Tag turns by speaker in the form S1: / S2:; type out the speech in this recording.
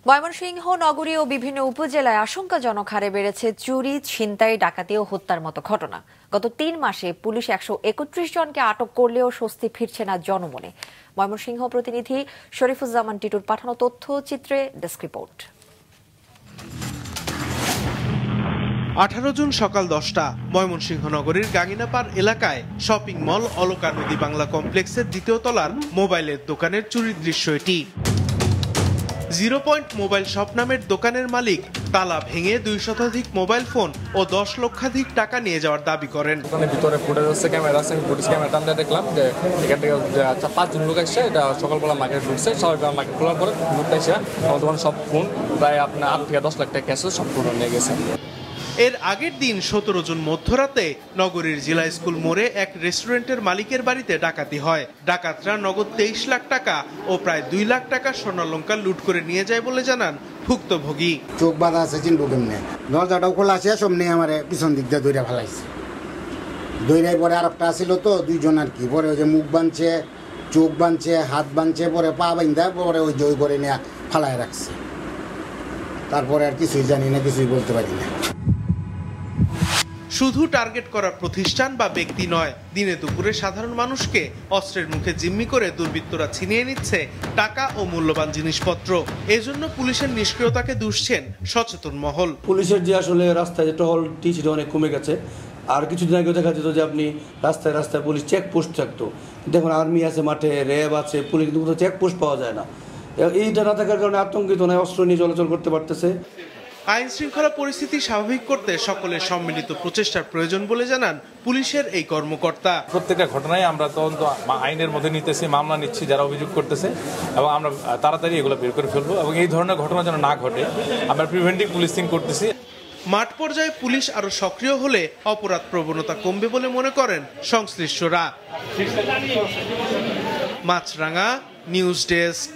S1: ময়মনসিংহ নগরী ও বিভিন্ন উপজেলায় আশঙ্কাজনক হারে বেড়েছে চুরি, ছিনতাই, ডাকাতি ও হত্যার মতো ঘটনা। গত ৩ মাসে পুলিশ ১৩১ জনকে আটক করলেও স্বস্তি ফিরছে না জনমনে। ময়মনসিংহ প্রতিনিধি শরীফুজ্জামান টিটুর পাঠানো তথ্যচিত্রে ডেস্ক রিপোর্ট।
S2: 18 জুন সকাল 10টা ময়মনসিংহ নগরীর গাঙ্গিনাপাড় এলাকায় শপিং মল অলকা নদী বাংলা কমপ্লেক্সের দ্বিতীয় তলার মোবাইলের দোকানের চুরির দৃশ্য এটি। 0 পয়েন্ট মোবাইল শপ নামের দোকানের মালিক তালা ভেঙে 2 শতাধিক মোবাইল ফোন ও 10 লক্ষাধিক টাকা নিয়ে যাওয়ার দাবি করেন।
S3: দোকানের ভিতরে ফুটেজ আছে, ক্যামেরা আছে, ফুটেজ ক্যামেরা আমরা দেখলাম যে এখান থেকে 5 জন লোক আসছে। এটা সকালবেলা মার্কেট ঢুকছে, সবাই মার্কেট খোলার পরে লোকটা এসে আমার দোকানে সব ফোন প্রায় আপনার 8 থেকে 10 লাখ টাকা ক্যাশ সব ফোন নিয়ে গেছে।
S2: এর আগের দিন 17 জুন মধ্যরাতে নগরীর জেলা স্কুল মোড়ে এক রেস্টুরেন্টের মালিকের বাড়িতে ডাকাতি হয়। ডাকাতরা নগদ 23 লাখ টাকা ও প্রায় 2 লাখ টাকা স্বর্ণালংকার লুট করে নিয়ে যায় বলে জানান ভুক্তভোগী।
S4: চোখ বাঁধা আছে, চিনবো কেমনে, দরজাটাও খোলা আছে, সামনে আমার পিছন দিক দিয়ে দইরা ফেলাইছে। দইরাই পরে আর একটা আসছিল তো 2 জন আর কি, পরে ওই যে মুখ বাঁধছে, চোখ বাঁধছে, হাত বাঁধছে, পরে পা বাঁধা পরে ওই জয় করে নিয়ে ফালায় রাখছে। তারপরে আর কিছুই জানি না, কিছুই বলতে পারি না।
S2: শুধু টার্গেট করা প্রতিষ্ঠান বা ব্যক্তি নয়, দিনে দুপুরে সাধারণ মানুষকে অস্ত্রের মুখে জিম্মি করে দুর্বৃত্তরা ছিনিয়ে নিচ্ছে টাকা ও মূল্যবান জিনিসপত্র। এজন্য পুলিশের নিষ্ক্রিয়তাকে দুষছেন সচেতন মহল।
S5: পুলিশের যে আসলে রাস্তায় যে টহলটি সেটা অনেক কমে গেছে। আর কিছুদিন আগে দেখা যেত যে আপনি রাস্তায় রাস্তায় পুলিশ চেকপোস্ট থাকতো, দেখুন আর্মি আছে মাঠে, র্যাব আছে, পুলিশ কিন্তু চেকপোস্ট পাওয়া যায় না। এইটা না থাকার কারণে আতঙ্কিত নয়, অস্ত্র নিয়ে চলাচল করতে পারতেছে।
S2: আইন শৃঙ্খলা পরিস্থিতি স্বাভাবিক করতে সকলের সম্মিলিত প্রচেষ্টার প্রয়োজন বলে জানান পুলিশের এই কর্মকর্তা।
S6: প্রত্যেকটা ঘটনায় আমরা তদন্ত আইনের মধ্যে নিতেছি, মামলা নিচ্ছি যারা অভিযোগ করতেছে, এবং আমরা তাড়াতাড়ি এগুলো বের করে ফেলবো এবং এই ধরনের ঘটনা যেন না ঘটে আমরা প্রিভেন্টিভ পুলিশিং করতেছি।
S2: মাঠ পর্যায়ে পুলিশ আরো সক্রিয় হলে অপরাধ প্রবণতা কমবে বলে মনে করেন সংশ্লিষ্টরা। মাছরাঙা নিউজ ডেস্ক।